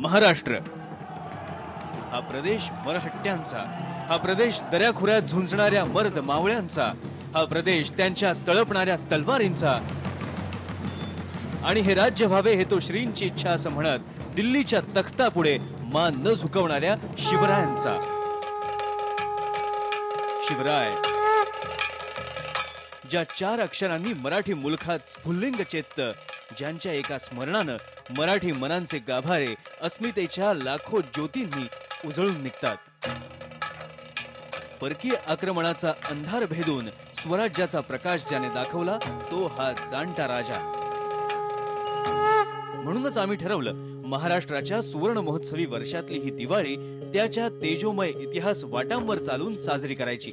महाराष्ट्र हा प्रदेश मरहट्ट्यांचा, हा प्रदेश दऱ्याखोऱ्यात झुंजणाऱ्या मर्द मावळ्यांचा, हा प्रदेश त्यांच्या तळपणाऱ्या तलवारींचा, आणि हे राज्य व्हावे हे तो श्रींची इच्छा असं म्हणत दिल्लीच्या तख्तापुढे मान न झुकवणाऱ्या शिवरायांचा. शिवराय ज्या 4 अक्षरांनी मराठी मुलखात स्फुल्लिंग चेततं, ज्यांच्या एका स्मरणानं मराठी मनांचे गाभारे अस्मितेच्या लाखो ज्योतींनी उजळून निघतात. परकीय आक्रमणाचा अंधार भेदून स्वराज्याचा प्रकाश ज्याने दाखवला तो हा जाणता राजा. म्हणूनच आम्ही ठरवलं महाराष्ट्राच्या सुवर्ण महोत्सवी वर्षातली ही दिवाळी त्याच्या तेजोमय इतिहास वाटांवर चालून साजरी करायची.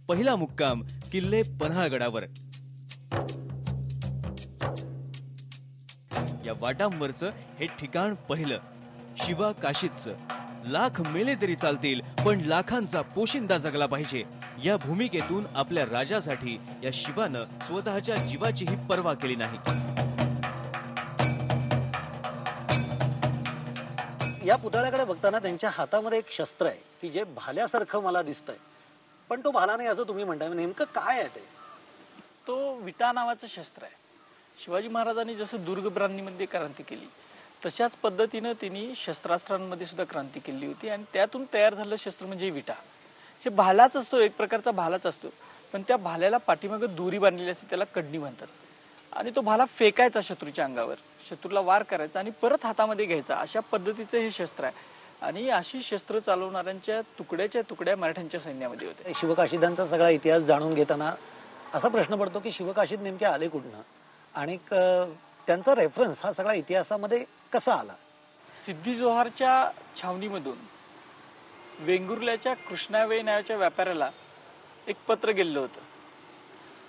पहिला मुक्काम किल्ले पन्हाळगडावर. या वाटांवरचं हे ठिकाण पहिलं शिवा काशीदचं. लाख मेले तरी चालतील पण लाखांचा पोशिंदा जगला पाहिजे या भूमिकेतून आपल्या राजासाठी या शिवानं स्वतःच्या जीवाचीही पर्वा केली नाही. या पुतळ्याकडे बघताना त्यांच्या हातामध्ये एक शस्त्र आहे की जे भाल्यासारखं मला दिसतंय, पण तो भाला नाही असं तुम्ही म्हणताय. नेमकं काय आहे ते? तो विटा नावाचं शस्त्र आहे. शिवाजी महाराजांनी जसं दुर्गब्रांनीमध्ये क्रांती केली तशाच पद्धतीनं त्यांनी शस्त्रास्त्रांमध्ये सुद्धा क्रांती केली होती आणि त्यातून तयार झालेलं शस्त्र म्हणजे विटा. हे भालाच असतो, एक प्रकारचा भालाच असतो, पण त्या भाल्याला पाठीमागं दोरी बांधलेली असते, त्याला कडणी म्हणतात. आणि तो भाला फेकायचा शत्रूच्या अंगावर, शत्रूला वार करायचा आणि परत हातामध्ये घ्यायचा, अशा पद्धतीचं हे शस्त्र आहे. आणि अशी शस्त्र चालवणाऱ्यांच्या तुकड्याच्या तुकड्या मराठ्यांच्या सैन्यामध्ये होत्या. शिवकाशीदांचा सगळा इतिहास जाणून घेताना असा प्रश्न पडतो की शिवकाशीद नेमके आले कुठनं आणि त्यांचा रेफरन्स हा सगळा इतिहासामध्ये कसा आला? सिद्धी जोहरच्या छावणीमधून वेंगुर्ल्याच्या कृष्णावे नावाच्या व्यापाऱ्याला एक पत्र गेलेलं होतं.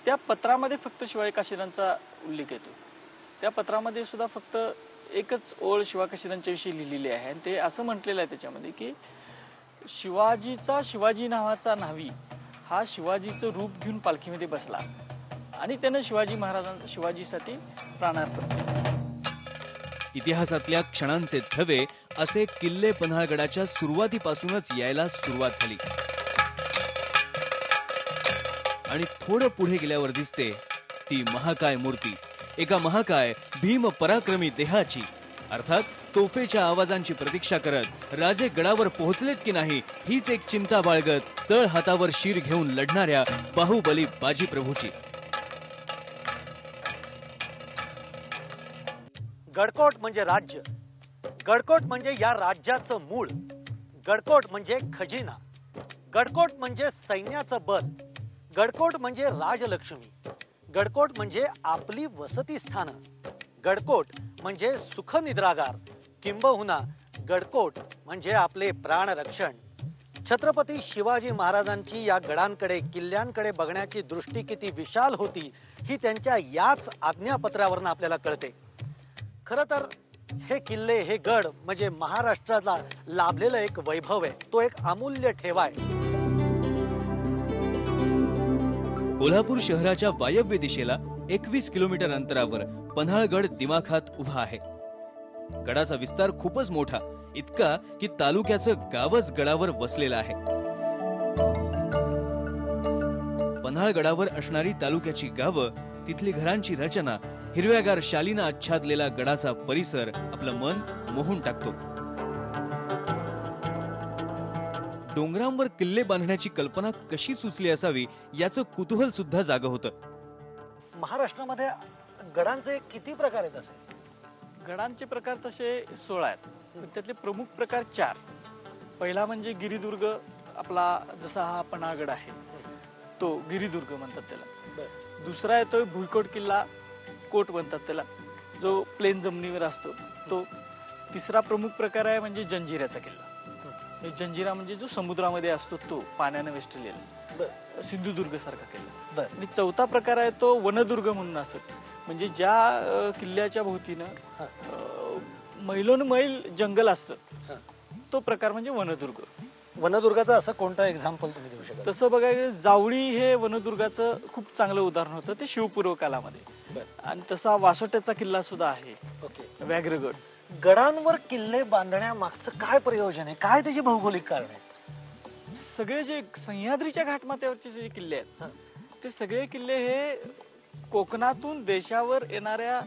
त्या पत्रामध्ये फक्त शिवाजी काशीदांचा उल्लेख येतो. त्या पत्रामध्ये सुद्धा फक्त एकच ओळ शिवाकाशीदांच्या विषयी लिहिलेली आहे आणि ते असं म्हटलेलं आहे त्याच्यामध्ये की शिवाजीचा शिवाजी नावाचा न्हावी हा शिवाजीचं रूप घेऊन पालखीमध्ये बसला आणि त्यानं शिवाजीसाठी प्राणार्पण केले. इतिहासातल्या क्षणांचे थवे असे किल्ले पन्हाळगडाच्या सुरुवातीपासूनच यायला सुरुवात झाली आणि थोडं पुढे गेल्यावर दिसते ती महाकाय मूर्ती. एका महाकाय भीम पराक्रमी देहाची, अर्थात तोफेच्या आवाजांची प्रतीक्षा करत राजे गडावर पोहोचलेत की नाही हीच एक चिंता बाळगत तळ हातावर शीर घेऊन लढणाऱ्या बाहुबली बाजी प्रभूची. गडकोट म्हणजे राज्य, गडकोट म्हणजे या राज्याचं मूळ, गडकोट म्हणजे खजिना, गडकोट म्हणजे सैन्याचं बल, गडकोट म्हणजे राजलक्ष्मी, गडकोट म्हणजे आपली वसती स्थानं, गडकोट म्हणजे सुखनिद्रागार, किंबहुना गडकोट म्हणजे आपले प्राणरक्षण. छत्रपती शिवाजी महाराजांची या गडांकडे किल्ल्यांकडे बघण्याची दृष्टी किती विशाल होती ही त्यांच्या याच आज्ञापत्रावरून आपल्याला कळते. खरं तर हे किल्ले हे गड म्हणजे महाराष्ट्राला लाभलेलं एक वैभव आहे, तो एक अमूल्य ठेवा आहे. कोल्हापूर शहराच्या वायव्य दिशेला 21 किलोमीटर अंतरावर पन्हाळगड दिमाखात उभा आहे. गडाचा विस्तार खूपच मोठा, इतका की तालुक्याचं गावच गडावर वसलेलं आहे. पन्हाळगडावर असणारी तालुक्याची गावं, तिथली घरांची रचना, हिरव्यागार शालीनं आच्छादलेला गडाचा परिसर आपलं मन मोहून टाकतो. डोंगरांवर किल्ले बांधण्याची कल्पना कशी सुचली असावी याचं कुतूहल सुद्धा जागं होतं. महाराष्ट्रामध्ये गडांचे किती प्रकार आहेत? असे गडांचे प्रकार तसे 16 आहेत, पण त्यातले प्रमुख प्रकार 4. पहिला म्हणजे गिरिदुर्ग, आपला जसा हा पन्हाळगड आहे तो गिरिदुर्ग म्हणतात त्याला. दुसरा येतोय भुईकोट किल्ला, कोट म्हणतात त्याला, जो प्लेन जमिनीवर असतो तो. तिसरा प्रमुख प्रकार आहे म्हणजे जंजिऱ्याचा किल्ला. जंजिरा म्हणजे जो समुद्रामध्ये असतो तो, पाण्याने वेष्टलेला, सिंधुदुर्ग सारखा किल्ला. आणि चौथा प्रकार आहे तो वनदुर्ग म्हणून असतात, म्हणजे ज्या किल्ल्याच्या भोवतीनं मैलोन मैल जंगल असतं तो प्रकार म्हणजे वनदुर्ग. वनदुर्गाचं असं कोणतं एक्झाम्पल तुम्ही देऊ शकता? तसं बघायला जावळी हे वनदुर्गाचं खूप चांगलं उदाहरण होतं, ते शिवपूर्व कालामध्ये. आणि तसा वासोट्याचा किल्ला सुद्धा आहे, ओके. व्याघ्रगड. गडांवर किल्ले बांधण्यामागचं काय प्रयोजन आहे, काय त्याची भौगोलिक कारण आहे? सगळे जे सह्याद्रीच्या घाटमाथ्यावरचे जे किल्ले आहेत ते सगळे किल्ले हे कोकणातून देशावर येणाऱ्या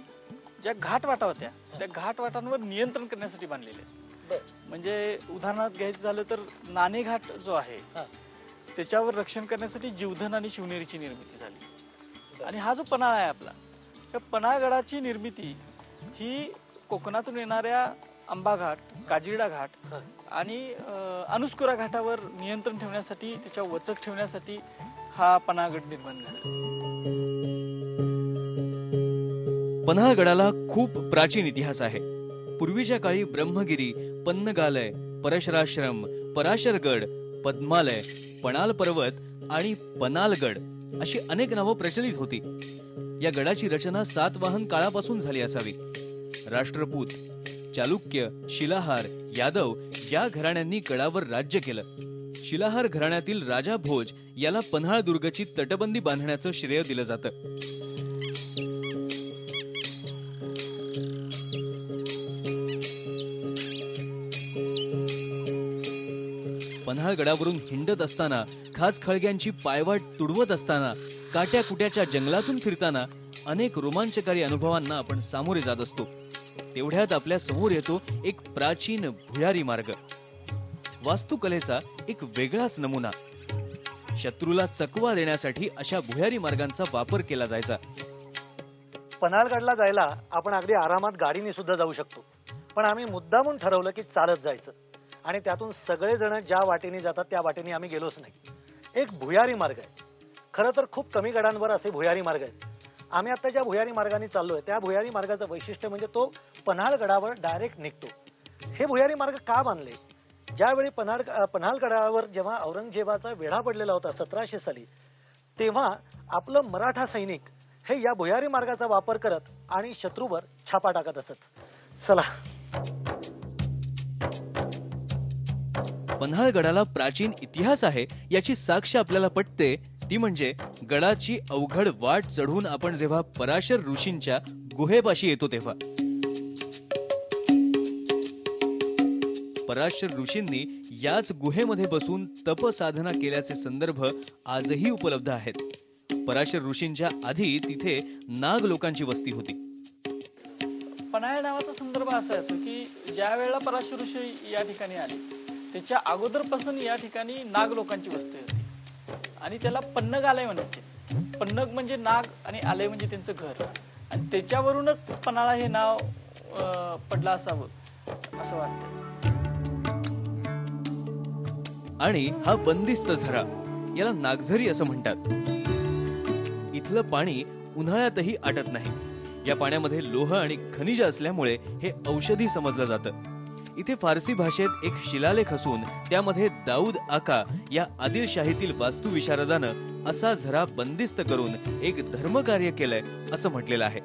ज्या घाटवाटा होत्या त्या घाटवाटांवर नियंत्रण करण्यासाठी बांधलेले आहेत. म्हणजे उदाहरणार्थ घ्यायचं झालं तर नाणे घाट जो आहे त्याच्यावर रक्षण करण्यासाठी जीवधन आणि शिवनेरीची निर्मिती झाली. आणि हा जो पन्हाळा आहे आपला, त्या पन्हाळगडाची निर्मिती ही कोकणातून येणाऱ्या आंबा घाट, काजिरडा घाट आणि अनुस्कुरा घाटावर नियंत्रण ठेवण्यासाठी, त्याच्या वचक ठेवण्यासाठी हा पन्हाळगड निर्माण झाला. पन्हाळगडाला खूप प्राचीन इतिहास आहे. पूर्वीच्या काळी ब्रह्मगिरी, पन्नगालय, परशराश्रम, पराशरगड, पद्मालय, पणाल पर्वत आणि पनालगड अशी अनेक नावं प्रचलित होती. या गडाची रचना सातवाहन काळापासून झाली असावी. राष्ट्रपूत, चालुक्य, शिलाहार, यादव या घराण्यांनी गडावर राज्य केलं. शिलाहार घराण्यातील राजा भोज याला पन्हाळ दुर्गची तटबंदी बांधण्याचं श्रेय दिलं जातं. पन्हाळगडावरून हिंडत असताना, खास खळग्यांची पायवाट तुडवत असताना, काट्या कुट्याच्या जंगलातून फिरताना अनेक रोमांचकारी अनुभवांना आपण सामोरे जात असतो. तेवढ्यात आपल्या समोर येतो एक प्राचीन भुयारी मार्ग. वास्तुकलेचा एक वेगळाच नमुना. शत्रूला चकवा देण्यासाठी अशा भुयारी मार्गांचा वापर केला जायचा. पन्हाळगडला जायला आपण अगदी आरामात गाडीने सुद्धा जाऊ शकतो, पण आम्ही मुद्दामून ठरवलं की चालत जायचं. आणि त्यातून सगळेजण ज्या वाटेने जातात त्या वाटेने आम्ही गेलोच नाही. एक भुयारी मार्ग आहे. खरं तर खूप कमी गडांवर असे भुयारी मार्ग आहेत. आम्ही आता ज्या भुयारी मार्गाने चाललोय त्या भुयारी मार्गाचं वैशिष्ट्य म्हणजे तो पन्हाळगडावर डायरेक्ट निघतो. हे भुयारी मार्ग का बांधले? ज्यावेळी पन्हाळगडावर जेव्हा औरंगजेबाचा वेढा पडलेला होता 1700 साली, तेव्हा आपलं मराठा सैनिक हे या भुयारी मार्गाचा वापर करत आणि शत्रूवर छापा टाकत असत. चला. पन्हाळगडाला प्राचीन इतिहास आहे याची साक्ष आपल्याला पटते ती म्हणजे गडाची अवघड वाट चढून आपण जेव्हा पराशर ऋषींच्या गुहेपाशी येतो तेव्हा. पराशर ऋषींनी याच गुहेमध्ये बसून तपसाधना केल्याचे संदर्भ आजही उपलब्ध आहेत. पराशर ऋषींच्या आधी तिथे नाग लोकांची वस्ती होती. पन्हाळ नावाचा संदर्भ असा येतो की ज्या वेळेला पराशर ऋषी या ठिकाणी आले त्याच्या अगोदरपासून या ठिकाणी नाग लोकांची वस्ती होती आणि त्याला पन्नग आलय म्हणायचे. पन्नग म्हणजे नाग आणि आलय म्हणजे त्यांचं घर, आणि त्याच्यावरूनच पन्हाळा हे नाव पडलं असावं असं वाटतं. आणि हा बंदिस्त झरा, याला नागझरी असं म्हणतात. इथलं पाणी उन्हाळ्यातही आटत नाही. या पाण्यामध्ये लोह आणि खनिज असल्यामुळे हे औषधी समजलं जातं. इथे फारसी भाषेत एक शिलालेख असून त्यामध्ये दाऊद आका या आदिलशाहीतील वास्तुविशारदानं असा झरा बंदिस्त करून एक धर्मकार्य केलंय असं म्हटलेलं आहे.